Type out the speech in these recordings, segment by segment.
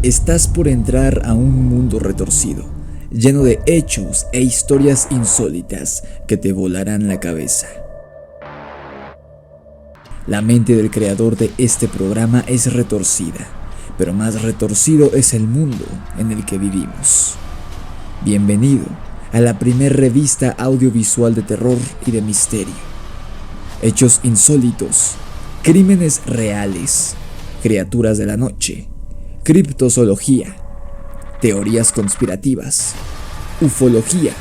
Estás por entrar a un mundo retorcido, lleno de hechos e historias insólitas que te volarán la cabeza. La mente del creador de este programa es retorcida, pero más retorcido es el mundo en el que vivimos. Bienvenido a la primer revista audiovisual de terror y de misterio. Hechos insólitos, crímenes reales, criaturas de la noche, criptozoología, teorías conspirativas, ufología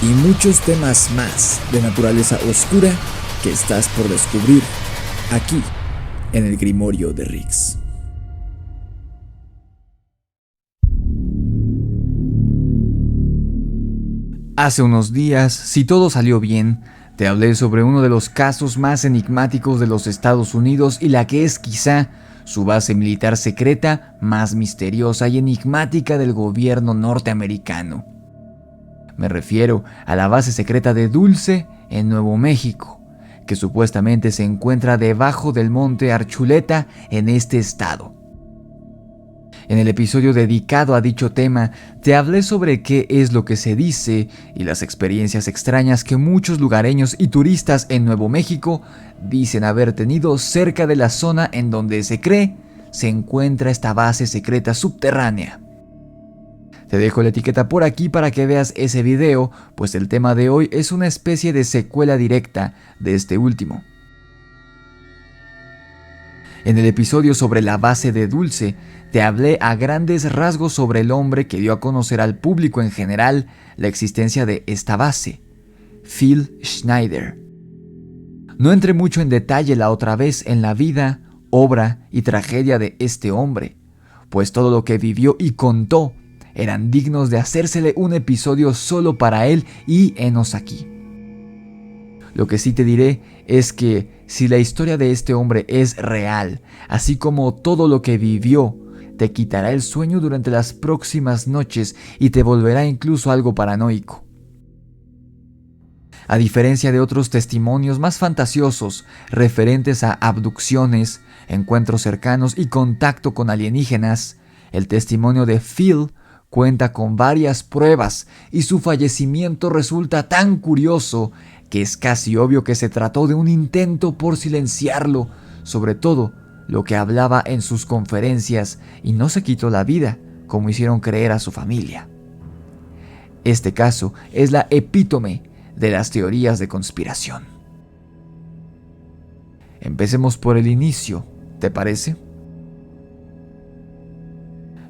y muchos temas más de naturaleza oscura que estás por descubrir aquí en el Grimorio de Riggs. Hace unos días, si todo salió bien, te hablé sobre uno de los casos más enigmáticos de los Estados Unidos y la que es quizá su base militar secreta más misteriosa y enigmática del gobierno norteamericano. Me refiero a la base secreta de Dulce en Nuevo México, que supuestamente se encuentra debajo del monte Archuleta en este estado. En el episodio dedicado a dicho tema, te hablé sobre qué es lo que se dice y las experiencias extrañas que muchos lugareños y turistas en Nuevo México dicen haber tenido cerca de la zona en donde se cree se encuentra esta base secreta subterránea. Te dejo la etiqueta por aquí para que veas ese video, pues el tema de hoy es una especie de secuela directa de este último. En el episodio sobre la base de Dulce, te hablé a grandes rasgos sobre el hombre que dio a conocer al público en general la existencia de esta base, Phil Schneider. No entré mucho en detalle la otra vez en la vida, obra y tragedia de este hombre, pues todo lo que vivió y contó eran dignos de hacérsele un episodio solo para él y henos aquí. Lo que sí te diré es que si la historia de este hombre es real, así como todo lo que vivió, te quitará el sueño durante las próximas noches y te volverá incluso algo paranoico. A diferencia de otros testimonios más fantasiosos referentes a abducciones, encuentros cercanos y contacto con alienígenas, el testimonio de Phil cuenta con varias pruebas y su fallecimiento resulta tan curioso que es casi obvio que se trató de un intento por silenciarlo, sobre todo lo que hablaba en sus conferencias, y no se quitó la vida, como hicieron creer a su familia. Este caso es la epítome de las teorías de conspiración. Empecemos por el inicio, ¿te parece?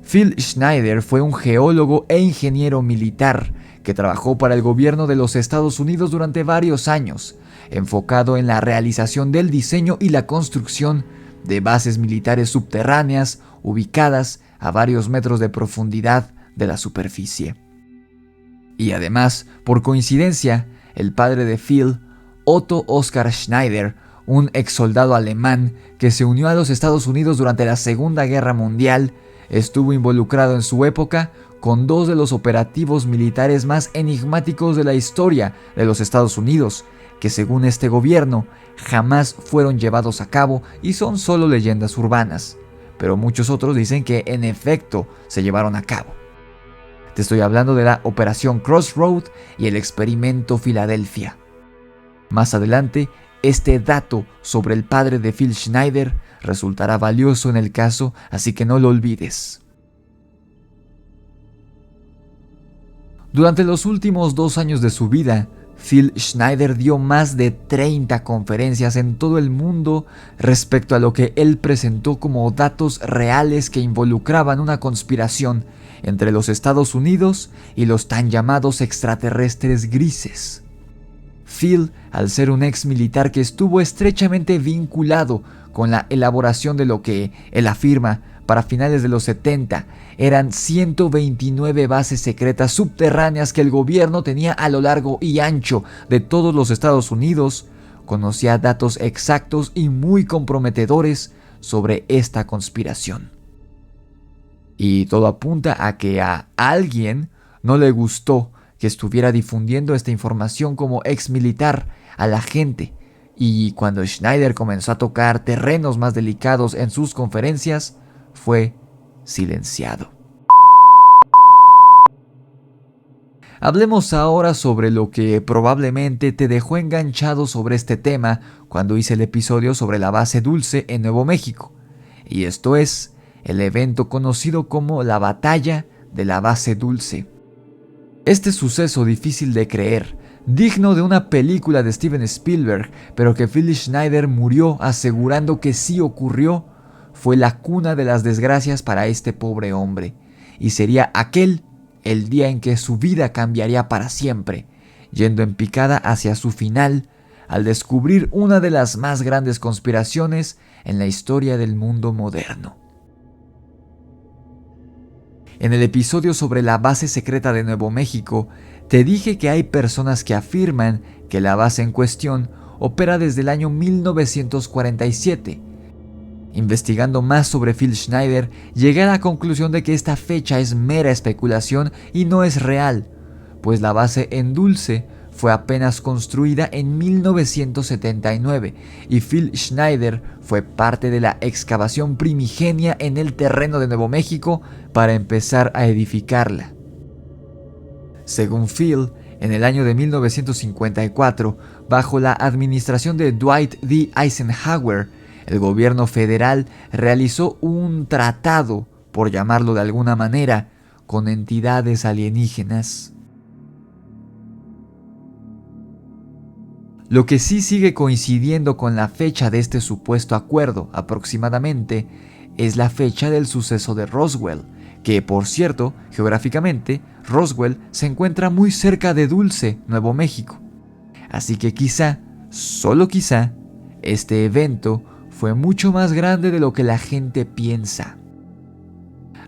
Phil Schneider fue un geólogo e ingeniero militar que trabajó para el gobierno de los Estados Unidos durante varios años, enfocado en la realización del diseño y la construcción de bases militares subterráneas ubicadas a varios metros de profundidad de la superficie. Y además, por coincidencia, el padre de Phil, Otto Oskar Schneider, un exsoldado alemán que se unió a los Estados Unidos durante la Segunda Guerra Mundial, estuvo involucrado en su época con dos de los operativos militares más enigmáticos de la historia de los Estados Unidos, que según este gobierno jamás fueron llevados a cabo y son solo leyendas urbanas, pero muchos otros dicen que en efecto se llevaron a cabo. Te estoy hablando de la Operación Crossroad y el Experimento Filadelfia. Más adelante, este dato sobre el padre de Phil Schneider resultará valioso en el caso, así que no lo olvides. Durante los últimos 2 años de su vida, Phil Schneider dio más de 30 conferencias en todo el mundo respecto a lo que él presentó como datos reales que involucraban una conspiración entre los Estados Unidos y los tan llamados extraterrestres grises. Phil, al ser un ex militar que estuvo estrechamente vinculado con la elaboración de lo que él afirma para finales de los 70 eran 129 bases secretas subterráneas que el gobierno tenía a lo largo y ancho de todos los Estados Unidos, conocía datos exactos y muy comprometedores sobre esta conspiración. Y todo apunta a que a alguien no le gustó que estuviera difundiendo esta información como ex militar a la gente Y cuando Schneider comenzó a tocar terrenos más delicados en sus conferencias, fue silenciado. Hablemos ahora sobre lo que probablemente te dejó enganchado sobre este tema cuando hice el episodio sobre la base Dulce en Nuevo México, y esto es el evento conocido como la Batalla de la Base Dulce. Este suceso difícil de creer, digno de una película de Steven Spielberg, pero que Phil Schneider murió asegurando que sí ocurrió, fue la cuna de las desgracias para este pobre hombre, y sería aquel el día en que su vida cambiaría para siempre, yendo en picada hacia su final, al descubrir una de las más grandes conspiraciones en la historia del mundo moderno. En el episodio sobre la base secreta de Nuevo México, te dije que hay personas que afirman que la base en cuestión opera desde el año 1947. Investigando más sobre Phil Schneider, llegué a la conclusión de que esta fecha es mera especulación y no es real, pues la base en Dulce fue apenas construida en 1979 y Phil Schneider fue parte de la excavación primigenia en el terreno de Nuevo México para empezar a edificarla. Según Phil, en el año de 1954, bajo la administración de Dwight D. Eisenhower, el gobierno federal realizó un tratado, por llamarlo de alguna manera, con entidades alienígenas. Lo que sí sigue coincidiendo con la fecha de este supuesto acuerdo aproximadamente es la fecha del suceso de Roswell, que por cierto, geográficamente, Roswell se encuentra muy cerca de Dulce, Nuevo México. Así que quizá, solo quizá, este evento fue mucho más grande de lo que la gente piensa.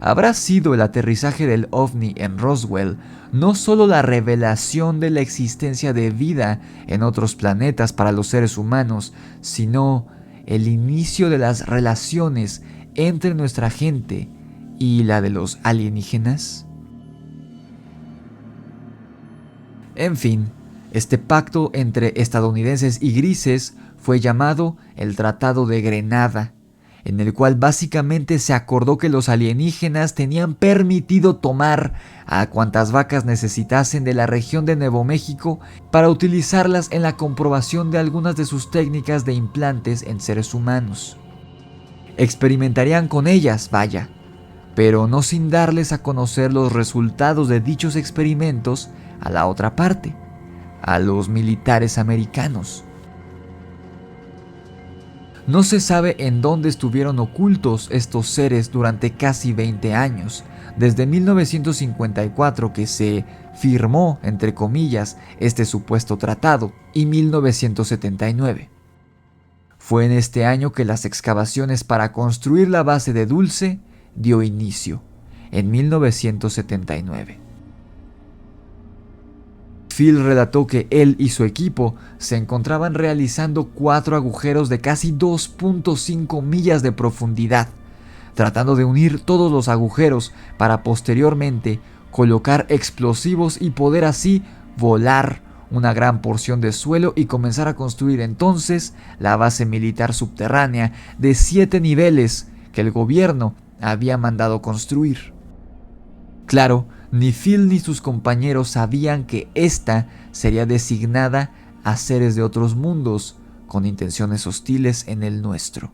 ¿Habrá sido el aterrizaje del OVNI en Roswell no solo la revelación de la existencia de vida en otros planetas para los seres humanos, sino el inicio de las relaciones entre nuestra gente y la de los alienígenas? En fin, este pacto entre estadounidenses y grises fue llamado el Tratado de Grenada, en el cual básicamente se acordó que los alienígenas tenían permitido tomar a cuantas vacas necesitasen de la región de Nuevo México para utilizarlas en la comprobación de algunas de sus técnicas de implantes en seres humanos. Experimentarían con ellas, vaya, pero no sin darles a conocer los resultados de dichos experimentos a la otra parte, a los militares americanos. No se sabe en dónde estuvieron ocultos estos seres durante casi 20 años, desde 1954 que se firmó, entre comillas, este supuesto tratado, y 1979. Fue en este año que las excavaciones para construir la base de Dulce dio inicio, en 1979. Phil relató que él y su equipo se encontraban realizando 4 agujeros de casi 2.5 millas de profundidad, tratando de unir todos los agujeros para posteriormente colocar explosivos y poder así volar una gran porción de suelo y comenzar a construir entonces la base militar subterránea de 7 niveles que el gobierno había mandado construir. Claro, ni Phil ni sus compañeros sabían que esta sería designada a seres de otros mundos con intenciones hostiles en el nuestro.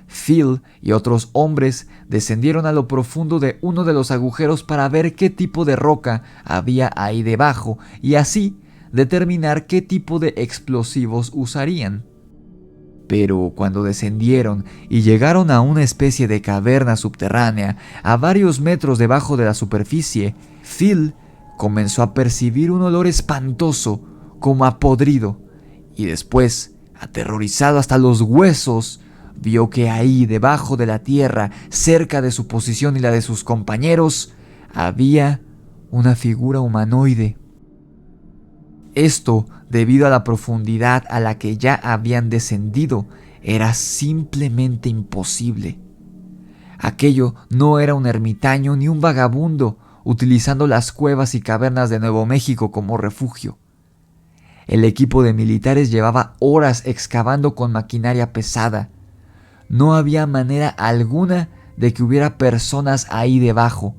Phil y otros hombres descendieron a lo profundo de uno de los agujeros para ver qué tipo de roca había ahí debajo y así determinar qué tipo de explosivos usarían. Pero cuando descendieron y llegaron a una especie de caverna subterránea a varios metros debajo de la superficie, Phil comenzó a percibir un olor espantoso, como a podrido, y después, aterrorizado hasta los huesos, vio que ahí debajo de la tierra, cerca de su posición y la de sus compañeros, había una figura humanoide. Esto, debido a la profundidad a la que ya habían descendido, era simplemente imposible. Aquello no era un ermitaño ni un vagabundo utilizando las cuevas y cavernas de Nuevo México como refugio. El equipo de militares llevaba horas excavando con maquinaria pesada. No había manera alguna de que hubiera personas ahí debajo,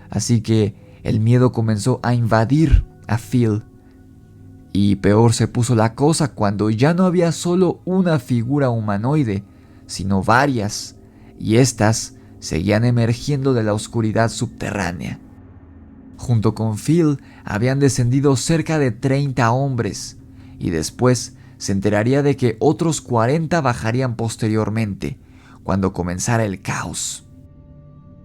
así que el miedo comenzó a invadir a Phil. Y peor se puso la cosa cuando ya no había solo una figura humanoide, sino varias, y éstas seguían emergiendo de la oscuridad subterránea. Junto con Phil habían descendido cerca de 30 hombres, y después se enteraría de que otros 40 bajarían posteriormente, cuando comenzara el caos.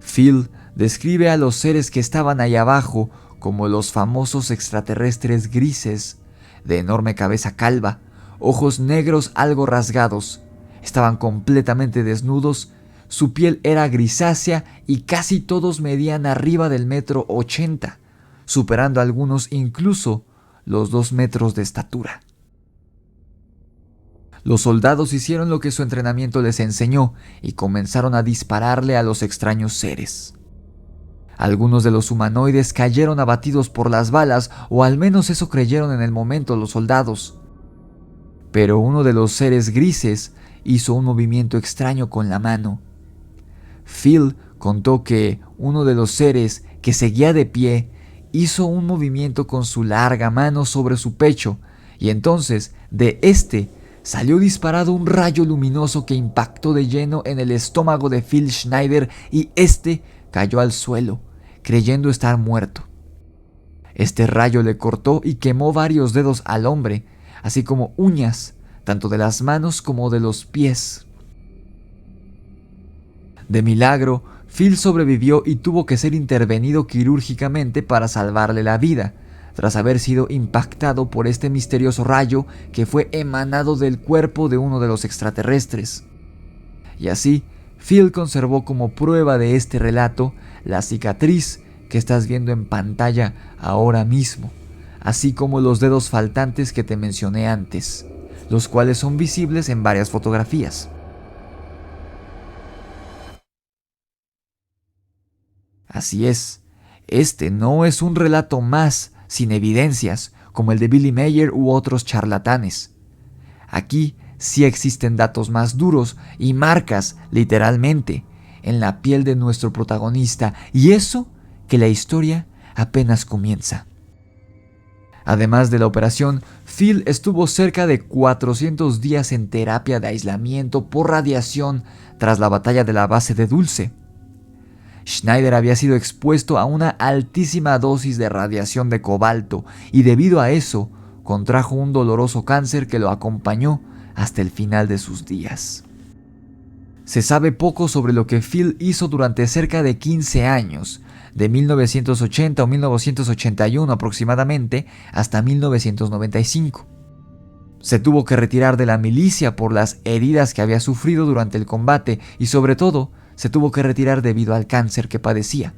Phil describe a los seres que estaban ahí abajo como los famosos extraterrestres grises, de enorme cabeza calva, ojos negros algo rasgados, estaban completamente desnudos, su piel era grisácea y casi todos medían arriba del 1,80 m, superando a algunos incluso los 2 metros de estatura. Los soldados hicieron lo que su entrenamiento les enseñó y comenzaron a dispararle a los extraños seres. Algunos de los humanoides cayeron abatidos por las balas, o al menos eso creyeron en el momento los soldados. Pero uno de los seres grises hizo un movimiento extraño con la mano. Phil contó que uno de los seres, que seguía de pie, hizo un movimiento con su larga mano sobre su pecho, y entonces de este salió disparado un rayo luminoso que impactó de lleno en el estómago de Phil Schneider y este cayó al suelo, creyendo estar muerto. Este rayo le cortó y quemó varios dedos al hombre, así como uñas, tanto de las manos como de los pies. De milagro, Phil sobrevivió y tuvo que ser intervenido quirúrgicamente para salvarle la vida, tras haber sido impactado por este misterioso rayo que fue emanado del cuerpo de uno de los extraterrestres. Y así, Phil conservó como prueba de este relato la cicatriz que estás viendo en pantalla ahora mismo, así como los dedos faltantes que te mencioné antes, los cuales son visibles en varias fotografías. Así es, este no es un relato más sin evidencias, como el de Billy Mayer u otros charlatanes. Aquí sí existen datos más duros y marcas, literalmente, en la piel de nuestro protagonista, y eso que la historia apenas comienza. Además de la operación, Phil estuvo cerca de 400 días en terapia de aislamiento por radiación tras la batalla de la base de Dulce. Schneider había sido expuesto a una altísima dosis de radiación de cobalto y debido a eso contrajo un doloroso cáncer que lo acompañó hasta el final de sus días. Se sabe poco sobre lo que Phil hizo durante cerca de 15 años, de 1980 o 1981 aproximadamente hasta 1995. Se tuvo que retirar de la milicia por las heridas que había sufrido durante el combate y sobre todo se tuvo que retirar debido al cáncer que padecía.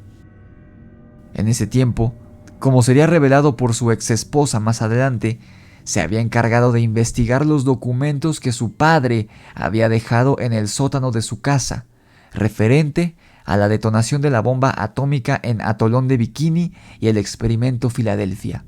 En ese tiempo, como sería revelado por su ex esposa más adelante, se había encargado de investigar los documentos que su padre había dejado en el sótano de su casa, referente a la detonación de la bomba atómica en Atolón de Bikini y el experimento Filadelfia.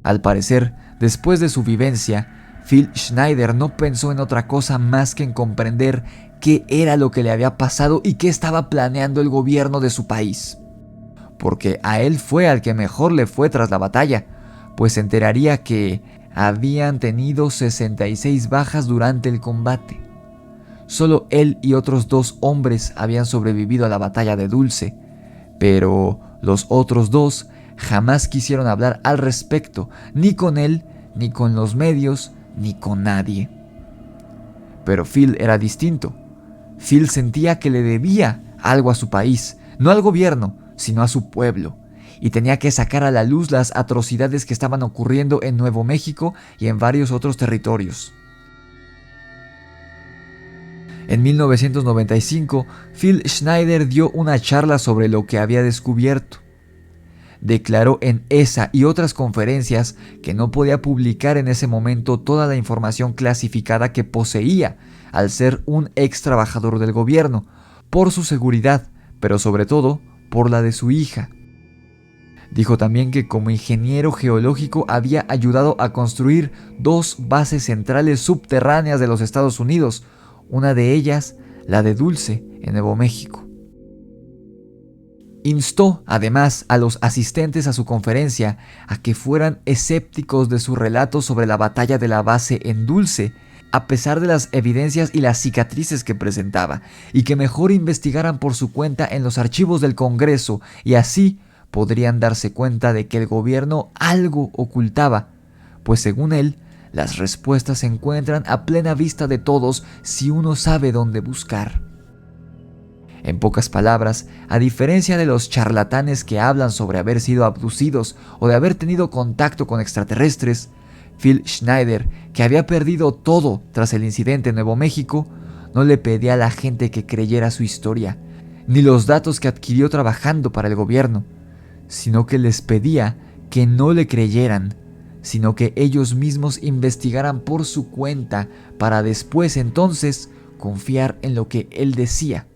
Al parecer, después de su vivencia, Phil Schneider no pensó en otra cosa más que en comprender qué era lo que le había pasado y qué estaba planeando el gobierno de su país. Porque a él fue al que mejor le fue tras la batalla, pues se enteraría que habían tenido 66 bajas durante el combate. Solo él y otros 2 hombres habían sobrevivido a la batalla de Dulce, pero los otros 2 jamás quisieron hablar al respecto, ni con él, ni con los medios, ni con nadie. Pero Phil era distinto. Phil sentía que le debía algo a su país, no al gobierno, sino a su pueblo, y tenía que sacar a la luz las atrocidades que estaban ocurriendo en Nuevo México y en varios otros territorios. En 1995, Phil Schneider dio una charla sobre lo que había descubierto. Declaró en esa y otras conferencias que no podía publicar en ese momento toda la información clasificada que poseía al ser un ex trabajador del gobierno, por su seguridad, pero sobre todo por la de su hija. Dijo también que como ingeniero geológico había ayudado a construir 2 bases centrales subterráneas de los Estados Unidos, una de ellas la de Dulce, en Nuevo México. Instó además a los asistentes a su conferencia a que fueran escépticos de su relato sobre la batalla de la base en Dulce, a pesar de las evidencias y las cicatrices que presentaba, y que mejor investigaran por su cuenta en los archivos del Congreso, y así podrían darse cuenta de que el gobierno algo ocultaba, pues según él, las respuestas se encuentran a plena vista de todos si uno sabe dónde buscar. En pocas palabras, a diferencia de los charlatanes que hablan sobre haber sido abducidos o de haber tenido contacto con extraterrestres, Phil Schneider, que había perdido todo tras el incidente en Nuevo México, no le pedía a la gente que creyera su historia, ni los datos que adquirió trabajando para el gobierno, sino que les pedía que no le creyeran, sino que ellos mismos investigaran por su cuenta para después entonces confiar en lo que él decía.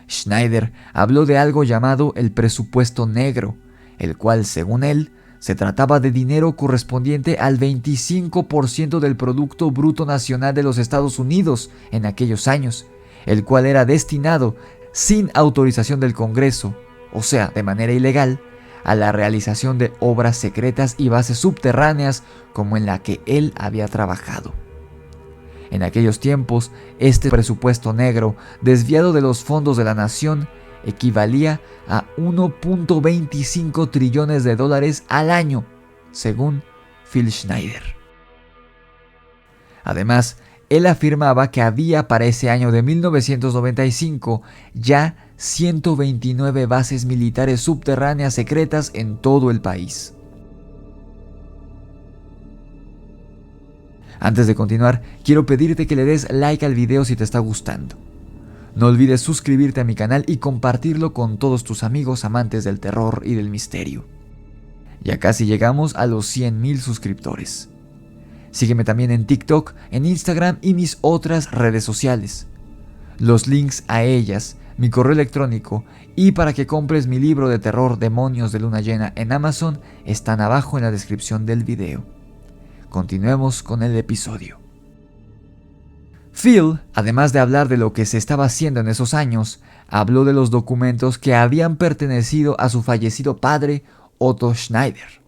Schneider habló de algo llamado el presupuesto negro, el cual, según él, se trataba de dinero correspondiente al 25% del Producto Bruto Nacional de los Estados Unidos en aquellos años, el cual era destinado, sin autorización del Congreso, o sea, de manera ilegal, a la realización de obras secretas y bases subterráneas como en la que él había trabajado. En aquellos tiempos, este presupuesto negro, desviado de los fondos de la nación, equivalía a 1.25 trillones de dólares al año, según Phil Schneider. Además, él afirmaba que había para ese año de 1995 ya 129 bases militares subterráneas secretas en todo el país. Antes de continuar, quiero pedirte que le des like al video si te está gustando. No olvides suscribirte a mi canal y compartirlo con todos tus amigos amantes del terror y del misterio. Ya casi llegamos a los 100,000 suscriptores. Sígueme también en TikTok, en Instagram y mis otras redes sociales. Los links a ellas, mi correo electrónico y para que compres mi libro de terror Demonios de Luna Llena en Amazon están abajo en la descripción del video. Continuemos con el episodio. Phil, además de hablar de lo que se estaba haciendo en esos años, habló de los documentos que habían pertenecido a su fallecido padre, Otto Schneider.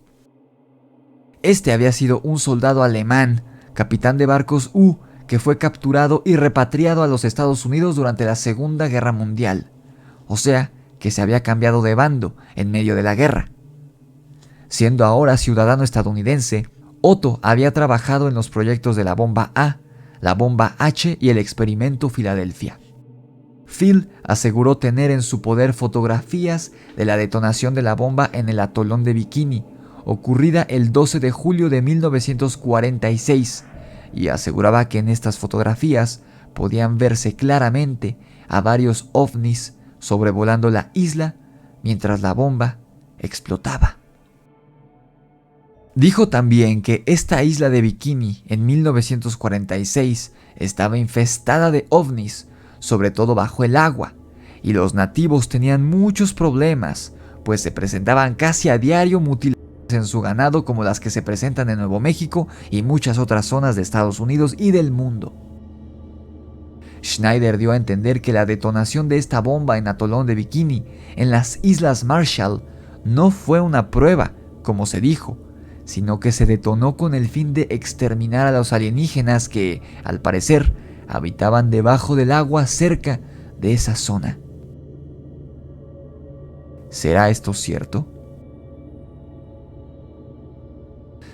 Este había sido un soldado alemán, capitán de barcos U, que fue capturado y repatriado a los Estados Unidos durante la Segunda Guerra Mundial, o sea, que se había cambiado de bando en medio de la guerra. Siendo ahora ciudadano estadounidense, Otto había trabajado en los proyectos de la bomba A, la bomba H y el experimento Filadelfia. Phil aseguró tener en su poder fotografías de la detonación de la bomba en el atolón de Bikini, ocurrida el 12 de julio de 1946, y aseguraba que en estas fotografías podían verse claramente a varios ovnis sobrevolando la isla mientras la bomba explotaba. Dijo también que esta isla de Bikini en 1946 estaba infestada de ovnis, sobre todo bajo el agua, y los nativos tenían muchos problemas, pues se presentaban casi a diario mutilaciones en su ganado como las que se presentan en Nuevo México y muchas otras zonas de Estados Unidos y del mundo. Schneider dio a entender que la detonación de esta bomba en atolón de Bikini, en las Islas Marshall, no fue una prueba, como se dijo, sino que se detonó con el fin de exterminar a los alienígenas que, al parecer, habitaban debajo del agua cerca de esa zona. ¿Será esto cierto?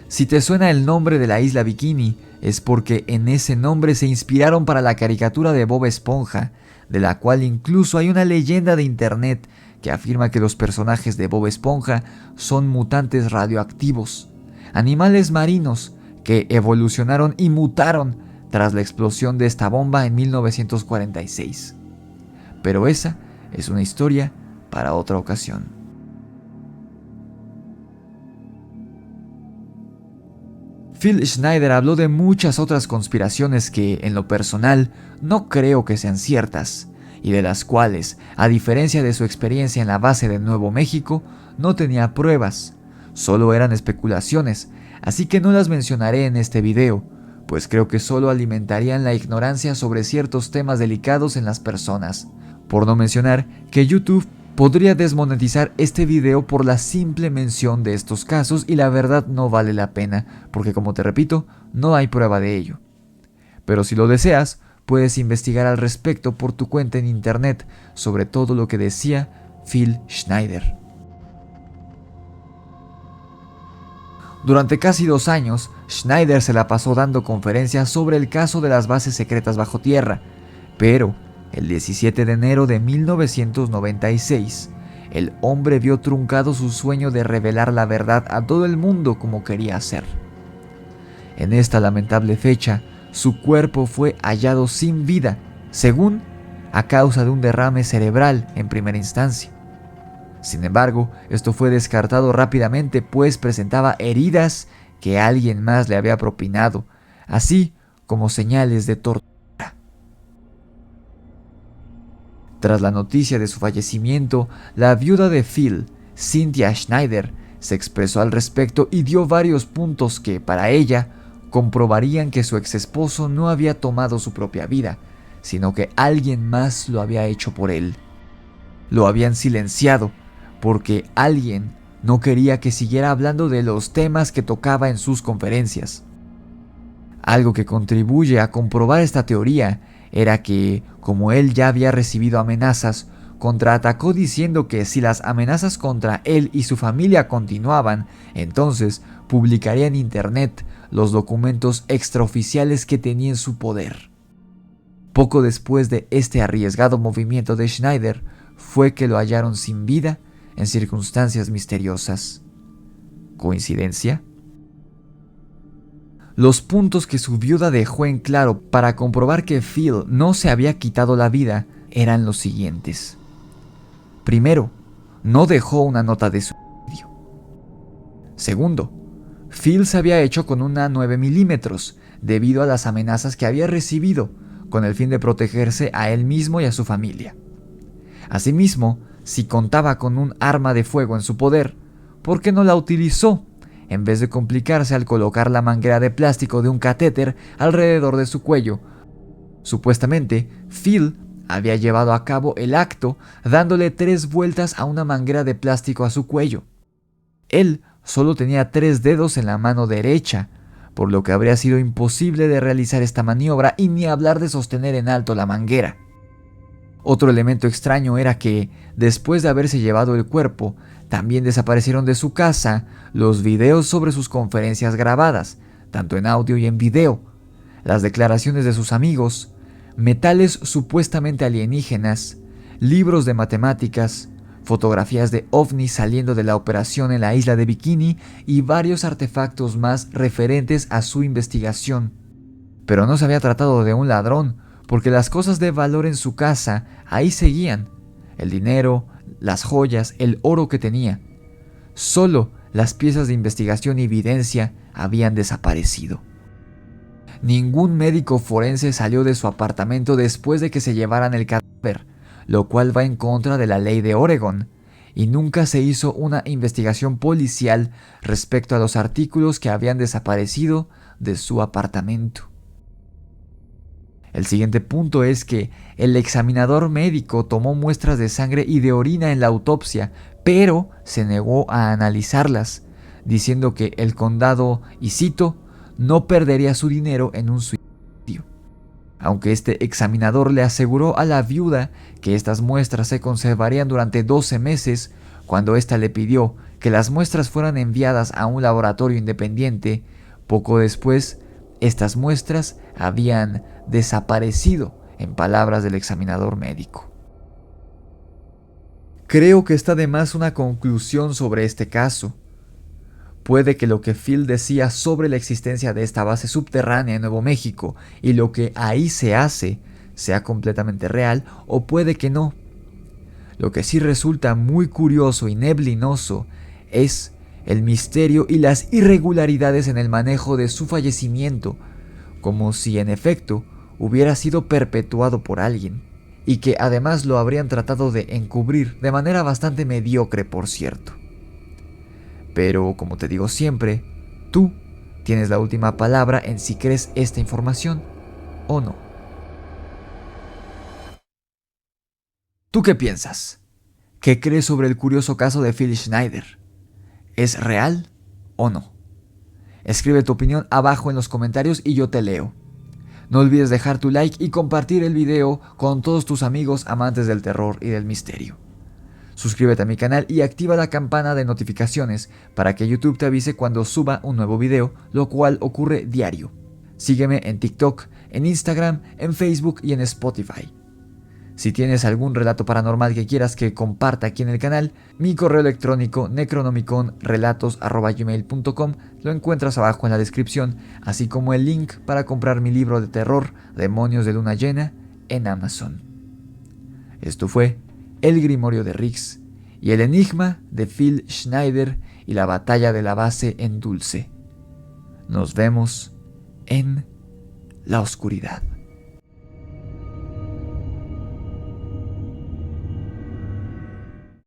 Si te suena el nombre de la isla Bikini, es porque en ese nombre se inspiraron para la caricatura de Bob Esponja, de la cual incluso hay una leyenda de internet que afirma que los personajes de Bob Esponja son mutantes radioactivos, animales marinos que evolucionaron y mutaron tras la explosión de esta bomba en 1946. Pero esa es una historia para otra ocasión. Phil Schneider habló de muchas otras conspiraciones que, en lo personal, no creo que sean ciertas, y de las cuales, a diferencia de su experiencia en la base de Nuevo México, no tenía pruebas, solo eran especulaciones, así que no las mencionaré en este video, pues creo que solo alimentarían la ignorancia sobre ciertos temas delicados en las personas, por no mencionar que YouTube podría desmonetizar este video por la simple mención de estos casos y la verdad no vale la pena, porque como te repito, no hay prueba de ello. Pero si lo deseas, puedes investigar al respecto por tu cuenta en internet sobre todo lo que decía Phil Schneider. Durante casi 2 años, Schneider se la pasó dando conferencias sobre el caso de las bases secretas bajo tierra, pero el 17 de enero de 1996, el hombre vio truncado su sueño de revelar la verdad a todo el mundo como quería hacer. En esta lamentable fecha, su cuerpo fue hallado sin vida, según a causa de un derrame cerebral en primera instancia. Sin embargo, esto fue descartado rápidamente, pues presentaba heridas que alguien más le había propinado, así como señales de tortura. Tras la noticia de su fallecimiento, la viuda de Phil, Cynthia Schneider, se expresó al respecto y dio varios puntos que, para ella, comprobarían que su exesposo no había tomado su propia vida, sino que alguien más lo había hecho por él. Lo habían silenciado, porque alguien no quería que siguiera hablando de los temas que tocaba en sus conferencias. Algo que contribuye a comprobar esta teoría era que, como él ya había recibido amenazas, contraatacó diciendo que si las amenazas contra él y su familia continuaban, entonces publicaría en internet los documentos extraoficiales que tenía en su poder. Poco después de este arriesgado movimiento de Schneider, fue que lo hallaron sin vida en circunstancias misteriosas. ¿Coincidencia? Los puntos que su viuda dejó en claro para comprobar que Phil no se había quitado la vida eran los siguientes. Primero, no dejó una nota de suicidio. Segundo, Phil se había hecho con una 9 milímetros debido a las amenazas que había recibido con el fin de protegerse a él mismo y a su familia. Asimismo, si contaba con un arma de fuego en su poder, ¿por qué no la utilizó en vez de complicarse al colocar la manguera de plástico de un catéter alrededor de su cuello? Supuestamente, Phil había llevado a cabo el acto dándole 3 vueltas a una manguera de plástico a su cuello. Él solo tenía 3 dedos en la mano derecha, por lo que habría sido imposible de realizar esta maniobra y ni hablar de sostener en alto la manguera. Otro elemento extraño era que, después de haberse llevado el cuerpo, también desaparecieron de su casa los videos sobre sus conferencias grabadas, tanto en audio y en video, las declaraciones de sus amigos, metales supuestamente alienígenas, libros de matemáticas, fotografías de ovnis saliendo de la operación en la isla de Bikini y varios artefactos más referentes a su investigación. Pero no se había tratado de un ladrón, porque las cosas de valor en su casa ahí seguían: el dinero, las joyas, el oro que tenía. Solo las piezas de investigación y evidencia habían desaparecido. Ningún médico forense salió de su apartamento después de que se llevaran el cadáver, lo cual va en contra de la ley de Oregon, y nunca se hizo una investigación policial respecto a los artículos que habían desaparecido de su apartamento. El siguiente punto es que el examinador médico tomó muestras de sangre y de orina en la autopsia, pero se negó a analizarlas, diciendo que el condado, y cito, no perdería su dinero en un suicidio. Aunque este examinador le aseguró a la viuda que estas muestras se conservarían durante 12 meses, cuando ésta le pidió que las muestras fueran enviadas a un laboratorio independiente, poco después, estas muestras habían desaparecido, en palabras del examinador médico. Creo que está de más una conclusión sobre este caso. Puede que lo que Phil decía sobre la existencia de esta base subterránea en Nuevo México y lo que ahí se hace sea completamente real, o puede que no. Lo que sí resulta muy curioso y neblinoso es el misterio y las irregularidades en el manejo de su fallecimiento, como si en efecto hubiera sido perpetuado por alguien, y que además lo habrían tratado de encubrir de manera bastante mediocre, por cierto. Pero, como te digo siempre, tú tienes la última palabra en si crees esta información o no. ¿Tú qué piensas? ¿Qué crees sobre el curioso caso de Phil Schneider? ¿Es real o no? Escribe tu opinión abajo en los comentarios y yo te leo. No olvides dejar tu like y compartir el video con todos tus amigos amantes del terror y del misterio. Suscríbete a mi canal y activa la campana de notificaciones para que YouTube te avise cuando suba un nuevo video, lo cual ocurre diario. Sígueme en TikTok, en Instagram, en Facebook y en Spotify. Si tienes algún relato paranormal que quieras que comparta aquí en el canal, mi correo electrónico necronomiconrelatos@gmail.com lo encuentras abajo en la descripción, así como el link para comprar mi libro de terror, Demonios de Luna Llena, en Amazon. Esto fue El Grimorio de Riggs y el enigma de Phil Schneider y la batalla de la base en Dulce. Nos vemos en la oscuridad.